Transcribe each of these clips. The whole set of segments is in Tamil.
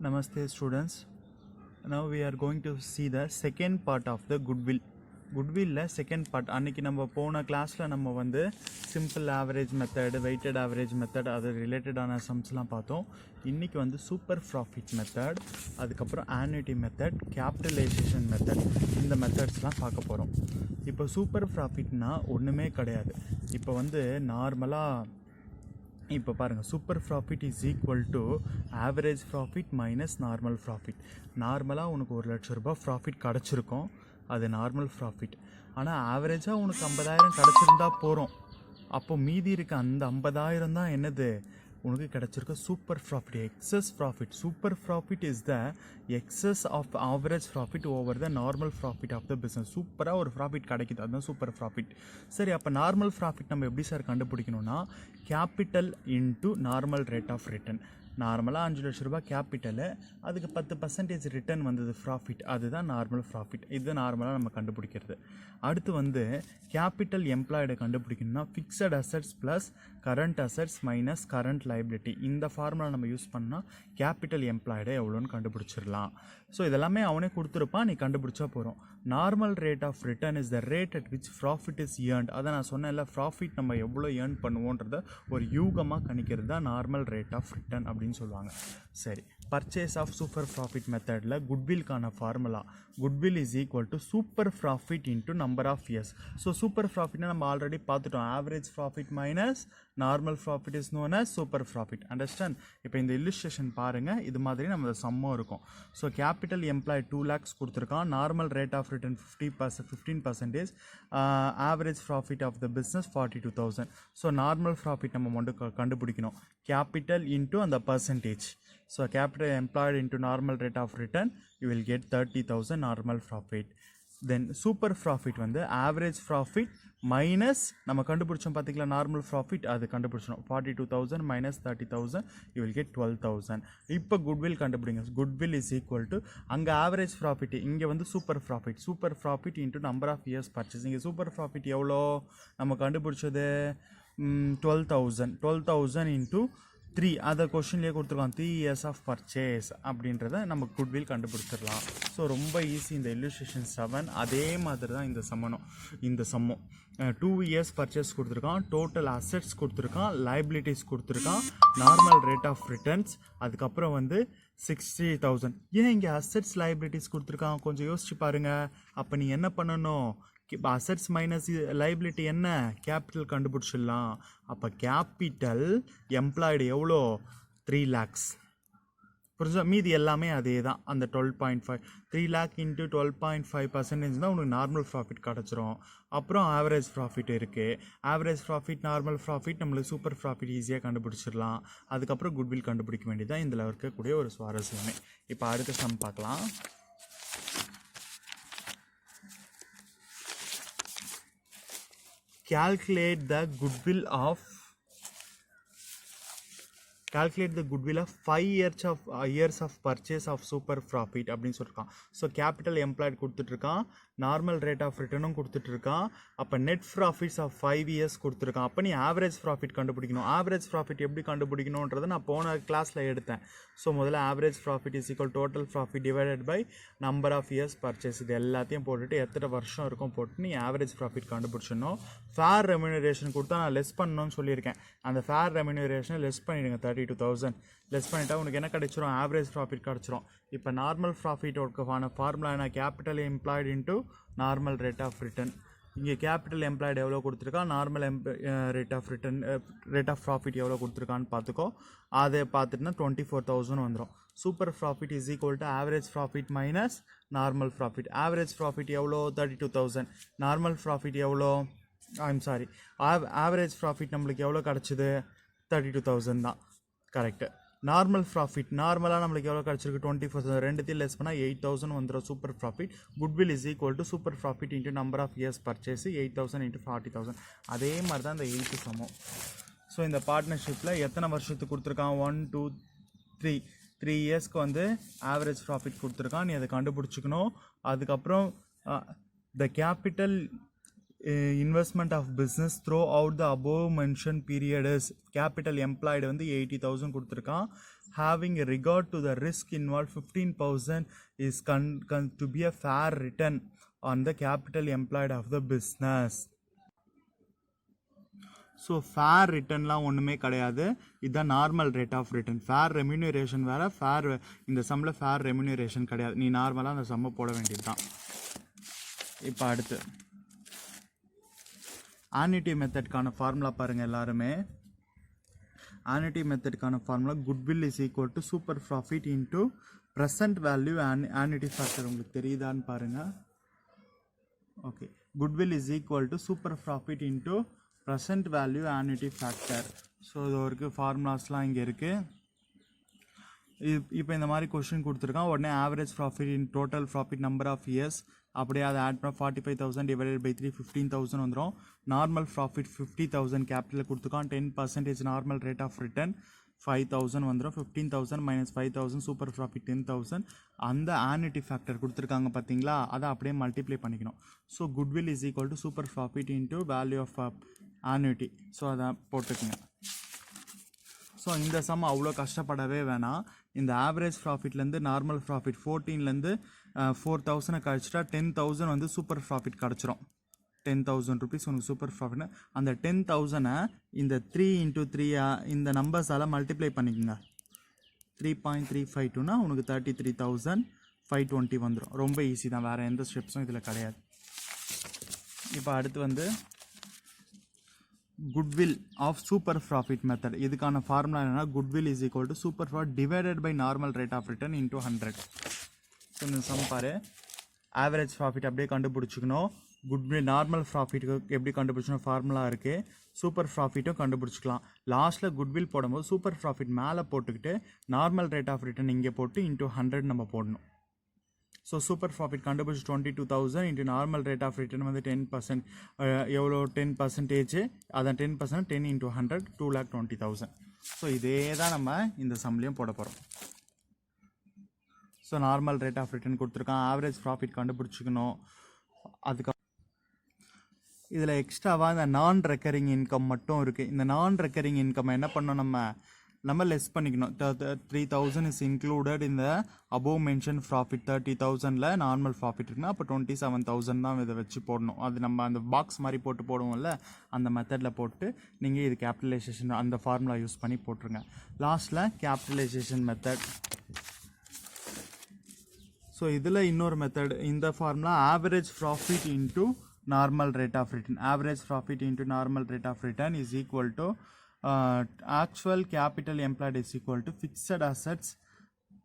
Namaste students. Now we are going to see the second part of the goodwill. Goodwill second part. அன்னைக்கு நம்ம போன கிளாஸில் நம்ம வந்து simple average method, weighted average method, அது ரிலேட்டடான சம்ஸ்லாம் பார்த்தோம். இன்றைக்கி வந்து சூப்பர் ப்ராஃபிட் மெத்தட், அதுக்கப்புறம் ஆன்யூட்டி மெத்தட், கேபிட்டலைசேஷன் மெத்தட், இந்த மெத்தட்ஸ்லாம் பார்க்க போகிறோம். இப்போ சூப்பர் ப்ராஃபிட்னா ஒன்றுமே கிடையாது. இப்போ வந்து நார்மலாக இப்போ பாருங்கள், super profit is equal to average profit minus normal profit. நார்மலாக உனக்கு 1,00,000 ரூபாய் ப்ராஃபிட் கிடச்சிருக்கும், அது நார்மல் ப்ராஃபிட். ஆனால் ஆவரேஜாக உனக்கு 50,000 கிடச்சிருந்தா போகிறோம். அப்போ மீதி இருக்க அந்த 50,000 தான் என்னது உனக்கு கிடச்சிருக்க super profit, excess profit. Super profit is the excess of average profit over the normal profit of the business. சூப்பராக ஒரு ப்ராஃபிட் கிடைக்குது, அதுதான் சூப்பர் ப்ராஃபிட். சரி, அப்போ நார்மல் ப்ராஃபிட் நம்ம எப்படி சார் கண்டுபிடிக்கணும்னா, capital into normal rate of return. நார்மலாக 5,00,000 ரூபாய் கேபிட்டலு, அதுக்கு 10% ரிட்டர்ன் வந்தது ப்ராஃபிட், அதுதான் நார்மல் ப்ராஃபிட். இது நார்மலாக நம்ம கண்டுபிடிக்கிறது. அடுத்து வந்து கேபிட்டல் எம்ப்ளாய்டை கண்டுபிடிக்கணும்னா fixed assets plus current assets minus current liability. இந்த ஃபார்முலா நம்ம யூஸ் பண்ணால் கேபிட்டல் எம்ப்ளாய்டை எவ்வளோன்னு கண்டுபிடிச்சிடலாம். ஸோ இதெல்லாமே அவனே கொடுத்துருப்பான், நீ கண்டுபிடிச்சா போகிறோம். Normal rate of return is the rate at which profit is earned. அதை நான் சொன்னேன்ல, ப்ராஃபிட் நம்ம எவ்வளோ ஏர்ன் பண்ணுவோன்றத ஒரு யூகமாக கணிக்கிறது தான் நார்மல் ரேட் ஆஃப் ரிட்டர்ன் அப்படின்னு சொல்லுவாங்க. சரி, பர்ச்சேஸ் ஆஃப் சூப்பர் ப்ராஃபிட் மெத்தடில் குட்வில்கான formula, goodwill is equal to super profit into number of years. So super ப்ராஃபிட்னா நம்ம ஆல்ரெடி பார்த்துட்டோம், average profit minus normal profit is known as super profit. Understand? இப்போ இந்த இல்லுஸ்ட்ரேஷன் பாருங்கள், இது மாதிரி நம்ம சம்மம் இருக்கும். ஸோ கேபிட்டல் எம்ப்ளாய் 2 lakhs கொடுத்துருக்கான், normal rate of return 15%, average profit of the business 42,000. So normal profit நம்ம மட்டும் கண்டுபிடிக்கணும், கேபிட்டல் இன்ட்டு அந்த percentage. So capital employed into normal rate of return, you will get 30,000 normal profit. Then super profit வந்து average profit minus நம்ம கண்டுபிடிச்சோம் பார்த்தீங்களா நார்மல் ப்ராஃபிட், அது கண்டுபிடிச்சோம். 42,000 minus 30,000, you will get 12,000. இப்போ குட்வில் கண்டுபிடிங்க. குட்வில் இஸ் ஈக்குவல் டு அங்கே ஆவரேஜ் ப்ராஃபிட், இங்கே வந்து super profit. Super profit into number of years purchase. இங்கே சூப்பர் ப்ராஃபிட் எவ்வளோ நம்ம கண்டுபிடிச்சது 12,000 இன்ட்டு 3, அதை கொஷின்லேயே கொடுத்துருக்கான், 3 years ஆஃப் பர்ச்சேஸ் அப்படின்றத நம்ம குட்வில் கண்டுபிடிச்சிடலாம். ஸோ ரொம்ப ஈஸி. இந்த இல்லுஸ்ட்ரேஷன் 7 அதே மாதிரி தான் இந்த சம்மம் 2 years பர்ச்சேஸ் கொடுத்துருக்கான், டோட்டல் அசெட்ஸ் கொடுத்துருக்கான், லைபிலிட்டிஸ் கொடுத்துருக்கான், நார்மல் ரேட் ஆஃப் ரிட்டர்ன்ஸ், அதுக்கப்புறம் வந்து 60,000. ஏன் இங்கே அசெட்ஸ் லைபிலிட்டிஸ் கொடுத்துருக்கான் கொஞ்சம் யோசிச்சு பாருங்கள். அப்போ நீ என்ன பண்ணணும், அசட்ஸ் மைனஸ் லைபிலிட்டி என்ன, கேபிட்டல் கண்டுபிடிச்சிடலாம். அப்போ கேபிட்டல் எம்ப்ளாய்டு எவ்வளோ 3 lakhs. புரிஞ்சா? மீதி எல்லாமே அதே தான், அந்த 12.5 3 lakh இன்ட்டு 12.5% தான் உனக்கு நார்மல் ப்ராஃபிட் கிடச்சிரும். அப்புறம் ஆவரேஜ் ப்ராஃபிட் இருக்குது, ஆவரேஜ் ப்ராஃபிட் நார்மல் ப்ராஃபிட் நம்மளுக்கு சூப்பர் ப்ராஃபிட் ஈஸியாக கண்டுபிடிச்சிடலாம். அதுக்கப்புறம் குட்வில் கண்டுபிடிக்க வேண்டியதான் இதில் இருக்கக்கூடிய ஒரு சுவாரஸ்யமே. இப்போ அடுத்த சம் பார்க்கலாம். Calculate the goodwill of 5 years of purchase of super profit அப்படின்னு சொல்லியிருக்கான். ஸோ கேபிட்டல் எம்ப்ளாய்டு கொடுத்துட்ருக்கான், நார்மல் ரேட் ஆஃப் ரிட்டர்னும் கொடுத்துட்ருக்கான், அப்போ நெட் ப்ராஃபிட்ஸ் ஆஃப் 5 years கொடுத்துருக்கான். அப்போ நீ ஆவரேஜ் ப்ராஃபிட் கண்டுபிடிக்கணும். ஆவரேஜ் ப்ராஃபிட் எப்படி கண்டுபிடிக்கணுன்றதை நான் போன கிளாஸில் எடுத்தேன். ஸோ முதல்ல average profit is equal total profit divided by number of years purchase. இது எல்லாத்தையும் போட்டுட்டு எத்தனை வருஷம் இருக்கும் போட்டு நீ ஆவரேஜ் ப்ராஃபிட் கண்டுபிடிச்சிடணும். ஃபேர் ரெம்யூனரேஷன் கொடுத்தா நான் லெஸ் பண்ணணும்னு சொல்லியிருக்கேன். அந்த ஃபேர் ரெம்யூனரேஷனை லெஸ் பண்ணிவிடுங்க, 32,000 லெஸ் பண்ணிட்டா உனக்கு என்ன கிடைச்சிரும், ஆவரேஜ் ப்ராஃபிட் கிடச்சிரும். இப்போ நார்மல் ப்ராஃபிட்டோட ஃபார்முலா என்ன, capital employed into normal rate of return. இங்கே கேபிட்டல் எம்ப்ளாய்டு எவ்வளோ கொடுத்துருக்கா, normal rate of return rate of profit எவ்வளோ கொடுத்துருக்கான்னு பார்த்துக்கோ. அதை பார்த்துட்டுனா 24,000 வந்துடும். Super profit is equal to average profit minus normal profit. Average profit எவ்வளோ, 32,000. நார்மல் ப்ராஃபிட் எவ்வளோ, ஆவரேஜ் ப்ராஃபிட் நம்மளுக்கு எவ்வளோ கிடச்சிது, 32,000 தான். கரெக்டு. நார்மல் ப்ராஃபிட் நார்மலாக நம்மளுக்கு எவ்வளோ கிடச்சிருக்கு, 24,000. ரெண்டுத்தையும் லெஸ் பண்ணால் 8,000 வந்துடும் super profit. Goodwill is equal to super profit into number of years purchase 8,000 into 40,000. அதே மாதிரி தான் இந்த 8 சமம். ஸோ இந்த பார்ட்னர்ஷிப்பில் எத்தனை வருஷத்துக்கு கொடுத்துருக்கான், 1 2 3 இயர்ஸ்க்கு வந்து ஆவரேஜ் ப்ராஃபிட் கொடுத்துருக்கான். நீ அதை கண்டுபிடிச்சிக்கணும். அதுக்கப்புறம் the capital investment of business throughout the above mention period is capital employed வந்து 80,000 கொடுத்துருக்கான். Having regard to the risk involve 15,000 is to be a fair return on the capital employed of the business. So fair ரிட்டர்ன்லாம் ஒன்றுமே கிடையாது. இதுதான் normal rate of return. Fair remuneration வேறு, ஃபேர் இந்த சம்மில் ஃபேர் ரெம்யூனரேஷன் கிடையாது. நீ நார்மலாக அந்த சம்மை போட வேண்டியது தான். இப்போ அடுத்து ஆன்யூட்டி மெத்தட்கான ஃபார்முலா பாருங்கள் எல்லாருமே. ஆன்யூட்டி மெத்தட்கான formula goodwill is equal to super profit into present value annuity factor. உங்களுக்கு தெரியுதான்னு பாருங்கள். Okay, goodwill is equal to super profit into present value annuity factor. So இது ஒரு ஃபார்முலாஸ்லாம் இங்கே இருக்குது. இப்போ இந்த மாதிரி கொஸ்டின் கொடுத்துருக்கான். உடனே average profit in total profit number of years அப்படியே அதை ஆட் பண்ண 45,000 டிவைடட் பை 3 15,000 வந்துடும். நார்மல் ப்ராஃபிட் 50,000 கேபிட்டலில் கொடுத்துருக்கான். 10% நார்மல் ரேட் ஆஃப் ரிட்டர்ன் 5,000 வந்துடும். 15,000 மைனஸ் 5,000 சூப்பர் ப்ராஃபிட் 10,000. அந்த ஆன்யூட்டி ஃபேக்டர் கொடுத்துருக்காங்க பார்த்தீங்களா, அதை அப்படியே மல்டிப்ளை பண்ணிக்கணும். So goodwill is equal to super profit into value of annuity. So அதை போட்டுக்குங்க. ஸோ இந்த சம் அவ்வளோ கஷ்டப்படவே வேணாம். இந்த ஆவரேஜ் ப்ராஃபிட்லேருந்து நார்மல் ப்ராஃபிட் 14லேருந்து 4,000 கழிச்சிட்டா 10,000 வந்து சூப்பர் ப்ராஃபிட் கிடச்சிரும். 10,000 ருபீஸ் உனக்கு சூப்பர் ப்ராஃபிட்னு. அந்த 10,000 இந்த 3 × 3 இந்த நம்பர்ஸால் மல்டிப்ளை பண்ணிக்கோங்க. 3.352னா உனக்கு 33,520 வந்துடும். ரொம்ப ஈஸி தான், வேறு எந்த ஸ்டெப்ஸும் இதில் கிடையாது. இப்போ அடுத்து வந்து goodwill of super profit method. இதுக்கான ஃபார்முலா என்னன்னா goodwill is equal to super profit divided by normal rate of return into 100. So இந்த சம் பாரு, ஆவரேஜ் ப்ராஃபிட் அப்படியே கண்டுபிடிச்சிக்கணும். குட்வில் நார்மல் ப்ராஃபிட்டுக்கு எப்படி கண்டுபிடிச்சணும் ஃபார்முலா இருக்குது. சூப்பர் ப்ராஃபிட்டும் கண்டுபிடிச்சிக்கலாம். லாஸ்ட்டில் குட்வில் போடும்போது சூப்பர் ப்ராஃபிட் மேலே போட்டுக்கிட்டு நார்மல் ரேட் ஆஃப் ரிட்டர்ன் இங்கே போட்டு இன்டூ 100 நம்ம போடணும். ஸோ சூப்பர் ப்ராஃபிட் கண்டுபிடிச்சி 22,000 into normal rate of return வந்து 10%. எவ்வளோ 10%? அதான் 10%, 10 × 100 2,20,000. ஸோ இதே தான் நம்ம இந்த சம்லேயும் போட போகிறோம். So normal rate of return கொடுத்துருக்கான். ஆவரேஜ் ப்ராஃபிட் கண்டுபிடிச்சிக்கணும். அதுக்கப்புறம் இதில் எக்ஸ்ட்ராவாக இந்த நான் ரெக்கரிங் இன்கம் மட்டும் இருக்குது. இந்த நான் ரெக்கரிங் இன்கம் என்ன பண்ணோம், நம்ம லெஸ் பண்ணிக்கணும். 3,000 இஸ் இன்க்ளூடட் இந்த அபோவ் மென்ஷன் ப்ராஃபிட். 30,000ல் நார்மல் ப்ராஃபிட் இருக்குன்னா அப்போ 27,000 தான் இதை வச்சு போடணும். அது நம்ம அந்த பாக்ஸ் மாதிரி போட்டு போடுவோம்ல, அந்த மெத்தடில் போட்டு நீங்கள் இது கேபிட்டலைசேஷன் அந்த ஃபார்முலா யூஸ் பண்ணி போட்டுருங்க. லாஸ்ட்டில் கேபிட்டலைசேஷன் மெத்தட். ஸோ இதில் இன்னொரு மெத்தட், இந்த formula average profit into normal rate of return. Average profit into normal rate of return is equal to actual capital employed is equal to fixed assets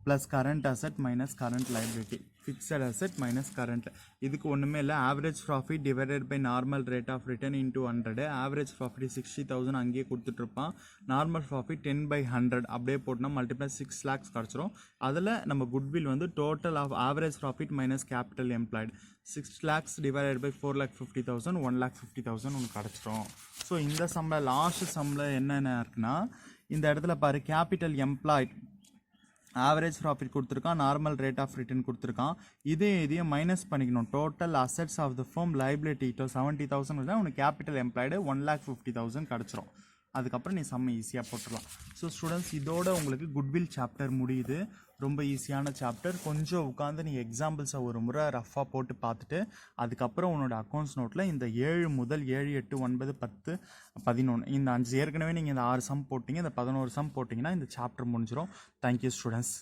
plus current asset minus current liability. Fixed asset minus current. இதுக்கு ஒன்றுமே இல்லை. Average profit divided by normal rate of return into 100. Average profit 60,000 அங்கேயே கொடுத்துட்ருப்பான். நார்மல் ப்ராஃபிட் 10/100 அப்படியே போட்டோம்னா மல்டிப்ளை 6 lakhs கிடச்சிரும். அதில் நம்ம குட்வில் வந்து total of average profit minus capital employed 6 lakhs divided by 4,50,000 1,50,000 ஒன்று கிடச்சிரும். ஸோ இந்த சம்மில் லாஸ்ட் சம்மில் என்னென்ன இருக்குன்னா, இந்த இடத்துல பாரு, கேபிட்டல் எம்ப்ளாய்டு ஆவரேஜ் ப்ராஃபிட் கொடுத்துருக்கான், நார்மல் ரேட் ஆஃப் ரிட்டர்ன் கொடுத்துருக்கான். இதையும் மைனஸ் பண்ணிக்கணும். Total assets of the firm liability 70,000 இருந்தால் உனக்கு கேபிட்டல் எம்ப்ளாய்டு 1,50,000 கிடச்சிரும். அதுக்கப்புறம் நீ செம்ம ஈஸியாக போட்டுடலாம். ஸோ ஸ்டூடெண்ட்ஸ், இதோட உங்களுக்கு குட்வில் சாப்டர் முடியுது. ரொம்ப ஈஸியான சாப்டர். கொஞ்சம் உட்காந்து நீ எக்ஸாம்பிள்ஸை ஒரு முறை ரஃபாக போட்டு பார்த்துட்டு அதுக்கப்புறம் உன்னோட அக்கௌண்ட்ஸ் நோட்டில் இந்த 7 முதல் 7, 8, 9, 10, 11 இந்த 5 ஏற்கனவே நீங்கள் இந்த 6 சம் போட்டிங்க, இந்த 11 சம் போட்டிங்கன்னா இந்த சாப்டர் முடிஞ்சிடும். Thank you students.